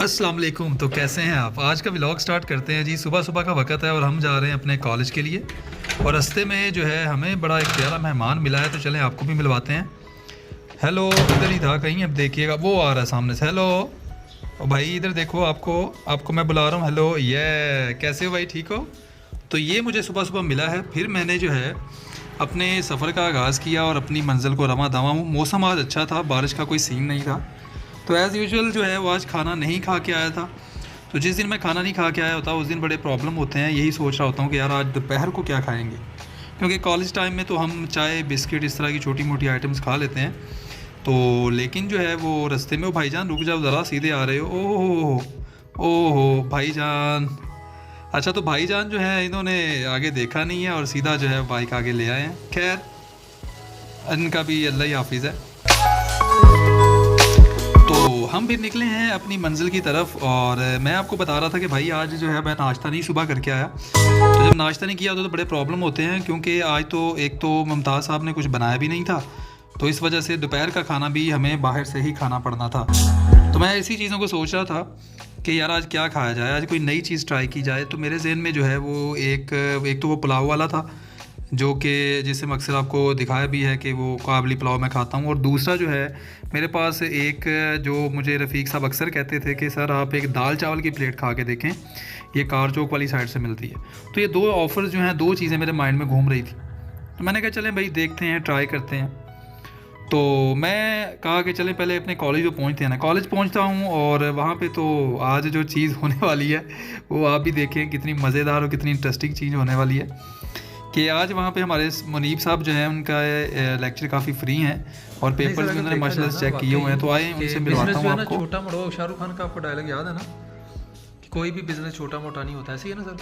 अस्सलाम वालेकुम। तो कैसे हैं आप? आज का व्लॉग स्टार्ट करते हैं जी। सुबह सुबह का वक्त है और हम जा रहे हैं अपने कॉलेज के लिए और रास्ते में जो है हमें बड़ा एक प्यारा मेहमान मिला है, तो चलें आपको भी मिलवाते हैं। हेलो, इधर ही था कहीं, अब देखिएगा वो आ रहा है सामने से। हेलो ओ भाई, इधर देखो, आपको मैं बुला रहा हूँ। हेलो, ये कैसे हो भाई, ठीक हो? तो ये मुझे सुबह सुबह मिला है। फिर मैंने जो है अपने सफ़र का आगाज़ किया और अपनी मंजिल को रवां दवा हूँ। मौसम आज अच्छा था, बारिश का कोई सीन नहीं था। तो एज़ यूजुअल जो है वो आज खाना नहीं खा के आया था। तो जिस दिन मैं खाना नहीं खा के आया होता उस दिन बड़े प्रॉब्लम होते हैं। यही सोच रहा होता हूँ कि यार आज दोपहर को क्या खाएंगे, क्योंकि कॉलेज टाइम में तो हम चाय बिस्किट इस तरह की छोटी मोटी आइटम्स खा लेते हैं। तो लेकिन जो है वो रास्ते में, वो भाईजान रुक जाओ ज़रा, सीधे आ रहे हो। ओहो ओहो भाईजान। अच्छा, तो भाईजान जो है इन्होंने आगे देखा नहीं है और सीधा जो है बाइक आगे ले आए हैं। खैर, इनका भी अल्लाह ही हाफिज़ है। तो हम फिर निकले हैं अपनी मंजिल की तरफ और मैं आपको बता रहा था कि भाई आज जो है मैं नाश्ता नहीं सुबह करके आया। तो जब नाश्ता नहीं किया तो बड़े प्रॉब्लम होते हैं, क्योंकि आज तो एक तो मुमताज़ साहब ने कुछ बनाया भी नहीं था, तो इस वजह से दोपहर का खाना भी हमें बाहर से ही खाना पड़ना था। तो मैं इसी चीज़ों को सोच रहा था कि यार आज क्या खाया जाए, आज कोई नई चीज़ ट्राई की जाए। तो मेरे जहन में जो है वो एक तो वो पुलाव वाला था, जो कि जिससे मैं अक्सर आपको दिखाया भी है कि वो काबली पुलाव मैं खाता हूँ। और दूसरा जो है मेरे पास एक, जो मुझे रफ़ीक साहब अक्सर कहते थे कि सर आप एक दाल चावल की प्लेट खा के देखें, ये कार चौक वाली साइड से मिलती है। तो ये दो ऑफ़र्स जो हैं, दो चीज़ें मेरे माइंड में घूम रही थी। तो मैंने कहा चलें भाई देखते हैं, ट्राई करते हैं। तो मैं कहा कि चलें पहले अपने कॉलेज पे पहुँचते हैं ना। कॉलेज पहुँचता हूँ और वहाँ पे तो आज जो चीज़ होने वाली है वो आप भी देखें कितनी मज़ेदार और कितनी इंटरेस्टिंग चीज़ होने वाली है। कि आज वहाँ पे हमारे मुनीब साहब जो हैं उनका लेक्चर काफ़ी फ्री हैं और पेपर्स भी उन्होंने माशाल्लाह से चेक किए हुए हैं। तो आए उनसे मिलवाता हूँ आपको। छोटा मोटा, शाहरुख खान का आपको डायलॉग याद है ना कि कोई भी बिजनेस छोटा मोटा नहीं होता, ऐसे ही है ना सर।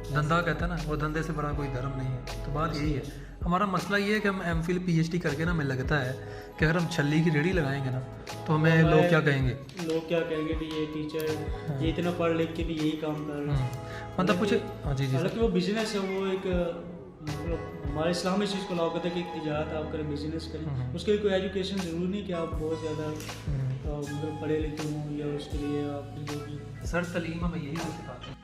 धंधा कहता है ना, और धंधे से बड़ा कोई धर्म नहीं है। तो बात यही है, हमारा मसला ये है कि हम एमफिल पीएचडी करके ना, हमें लगता है कि अगर हम छल्ली की रेडी लगाएंगे ना तो हमें लोग क्या कहेंगे कि ये टीचर ये इतना पढ़ लिख के भी यही काम कर रहे हैं। मतलब कुछ, हाँ जी जी, हालांकि वो बिजनेस है, वो एक मतलब हमारे इस्लाम में इस चीज़ को लागू करता है कि एक तिजारत आप करें, बिजनेस करें। उसके लिए कोई एजुकेशन ज़रूरी नहीं कि आप बहुत ज़्यादा मतलब पढ़े लिखे हों, या उसके लिए आप सर तलीम में यही सिखाते हैं।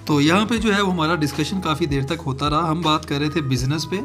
तो यहाँ पे जो है वो हमारा डिस्कशन काफ़ी देर तक होता रहा। हम बात कर रहे थे बिज़नेस पे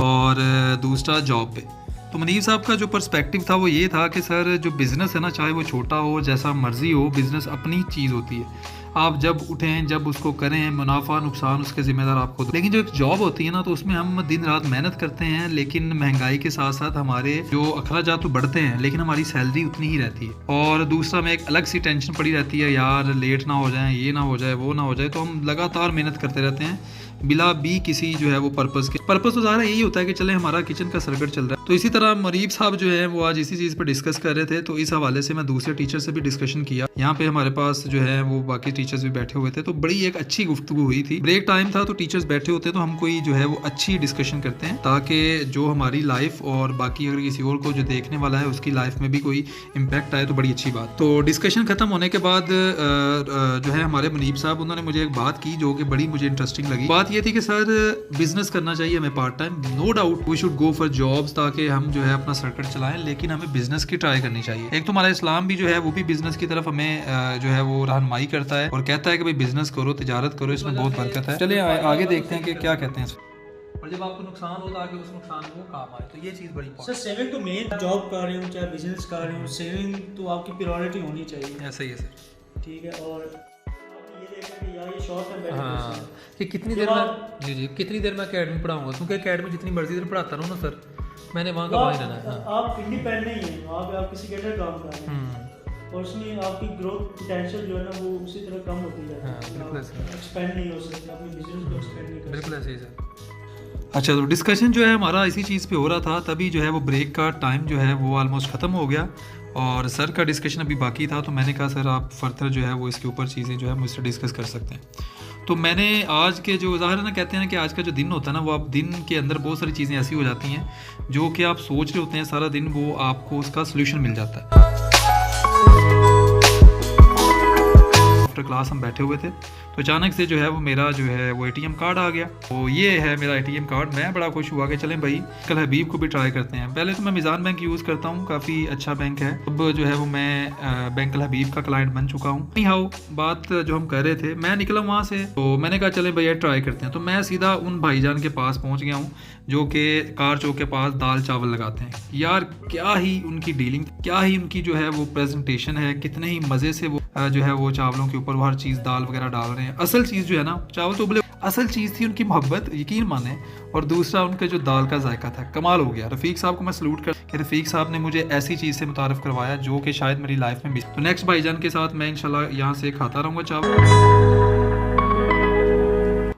और दूसरा जॉब पे। तो मुनीब साहब का जो पर्सपेक्टिव था वो ये था कि सर जो बिज़नेस है ना, चाहे वो छोटा हो जैसा मर्ज़ी हो, बिज़नेस अपनी चीज़ होती है। आप जब उठें, जब उसको करें, मुनाफा नुकसान उसके ज़िम्मेदार आपको। लेकिन जो एक जॉब होती है ना, तो उसमें हम दिन रात मेहनत करते हैं, लेकिन महंगाई के साथ साथ हमारे जो अखराजात तो बढ़ते हैं, लेकिन हमारी सैलरी उतनी ही रहती है। और दूसरा में एक अलग सी टेंशन पड़ी रहती है, यार लेट ना हो जाए, ये ना हो जाए, वो ना हो जाए। तो हम लगातार मेहनत करते रहते हैं बिला भी किसी जो है वो पर्पस तो ज़्यादा यही होता है कि चले हमारा किचन का सर्किट चल रहा है। तो इसी तरह मरीब साहब जो है वो आज इसी चीज़ पर डिस्कस कर रहे थे। तो इस हवाले से मैं दूसरे टीचर से भी डिस्कशन किया। यहाँ पे हमारे पास जो है वो बाकी टीचर्स भी बैठे हुए थे, तो बड़ी एक अच्छी गुफ्तगू हुई थी। ब्रेक टाइम था तो टीचर्स बैठे होते हैं, तो हम कोई जो है वो अच्छी डिस्कशन करते हैं, ताकि जो हमारी लाइफ और बाकी अगर किसी और को जो देखने वाला है उसकी लाइफ में भी कोई इम्पैक्ट आए, तो बड़ी अच्छी बात। तो डिस्कशन ख़त्म होने के बाद जो है हमारे मुनीब साहब, उन्होंने मुझे एक बात की जो कि बड़ी मुझे इंटरेस्टिंग लगी। बात ये थी कि सर बिजनेस करना चाहिए हमें part time, no doubt we should go for jobs, ताकि हम जो है अपना सर्किट चलाएं, लेकिन हमें बिजनेस की ट्राई करनी चाहिए। एक तो हमारा इस्लाम भी जो है वो भी बिजनेस की तरफ हमें जो है वो रहनुमाई करता है और कहता है कि भाई बिजनेस करो, तिजारत करो, इसमें बहुत बरकत है। चलिए आगे देखते हैं कि क्या कहते हैं। और जब आपको नुकसान हो तो आगे उस नुकसान को काम आए, तो ये चीज़ बड़ी सर सेविंग तो मेन, जॉब कर रहे हो चाहे बिजनेस कर रहे हो, सेविंग तो आपकी प्रायोरिटी होनी चाहिए। ऐसा ही है सर, ठीक है। और ये देखें कि यार ये शॉर्ट टर्म हाँ, कि कितनी देर में जी कितनी देर में अकेडमी पढ़ाऊंगा, क्योंकि अकेडमी जितनी मर्जी देर पढ़ाता रहूँ ना सर, मैंने वहाँ का वहीं रहना है। आप इंडिपेंडेंट नहीं है, वहाँ पे आप किसी के अंडर काम कर रहे हैं और उसमें आपकी ग्रोथ पोटेंशियल जो है ना वो उसी तरह कम होती जाती है, एक्सपेंड नहीं हो सकती, अपने बिजनेस को एक्सपेंड नहीं कर सकते। बिल्कुल ऐसे ही सर। अच्छा, तो डिस्कशन जो है हमारा इसी चीज़ पे हो रहा था, तभी जो है वो ब्रेक का टाइम जो है वो ऑलमोस्ट ख़त्म हो गया और सर का डिस्कशन अभी बाकी था। तो मैंने कहा सर आप फर्दर जो है वो इसके ऊपर चीज़ें जो है मुझसे डिस्कस कर सकते हैं। तो मैंने आज के जो ज़ाहिर है ना, कहते हैं कि आज का जो दिन होता है ना, वो आप दिन के अंदर बहुत सारी चीज़ें ऐसी हो जाती हैं जो कि आप सोच रहे होते हैं सारा दिन, वो आपको उसका सोल्यूशन मिल जाता है। आफ्टर क्लास हम बैठे हुए थे, तो अचानक से जो है वो मेरा जो है वो ATM कार्ड आ गया। तो ये है मेरा ATM कार्ड। मैं बड़ा खुश हुआ कि चलें भाई कल हबीब को भी ट्राई करते हैं। पहले तो मैं मिज़ान बैंक यूज़ करता हूँ, काफ़ी अच्छा बैंक है। अब जो है वो मैं बैंक अल हबीब का क्लाइंट बन चुका हूँ। नहीं हाउ बात जो हम कर रहे थे, मैं निकला वहाँ से, तो मैंने कहा चलें भैया ट्राई करते हैं। तो मैं सीधा उन भाईजान के पास पहुँच गया हूँ जो कि कार चौक के पास दाल चावल लगाते हैं। यार क्या ही उनकी डीलिंग, क्या ही उनकी जो है वो प्रेजेंटेशन है, कितने ही मज़े से वो जो है वो चावलों के ऊपर वो हर चीज़ दाल वगैरह डाल रहे हैं। असल चीज़ जो है ना, चावल तो बोले असल चीज़ थी उनकी मोहब्बत, यकीन माने, और दूसरा उनका जो दाल का जायका था, कमाल हो गया। रफ़ीक साहब को मैं सलूट कर कि रफ़ीक साहब ने मुझे ऐसी चीज़ से मुतारफ़ करवाया जो कि शायद मेरी लाइफ में मिस। तो नेक्स्ट भाईजान के साथ मैं इंशाल्लाह यहाँ से खाता रहूँगा चावल,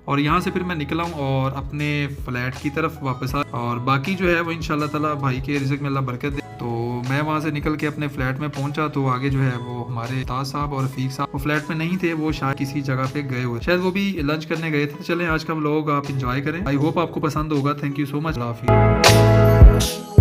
और यहाँ से फिर मैं निकला हूँ और अपने फ्लैट की तरफ वापस आ, और बाकी जो है वो इंशाल्लाह ताला भाई के रिज़्क़ में अल्लाह बरकत दे। तो मैं वहाँ से निकल के अपने फ्लैट में पहुँचा, तो आगे जो है वो हमारे ताज साहब और रफ़ीक साहब वो फ्लैट में नहीं थे, वो शायद किसी जगह पे गए हुए, शायद वो भी लंच करने गए थे। चलें आज का व्लॉग आप इंजॉय करें, आई होप आपको पसंद होगा। थैंक यू सो मच, अल्लाह हाफ़िज़।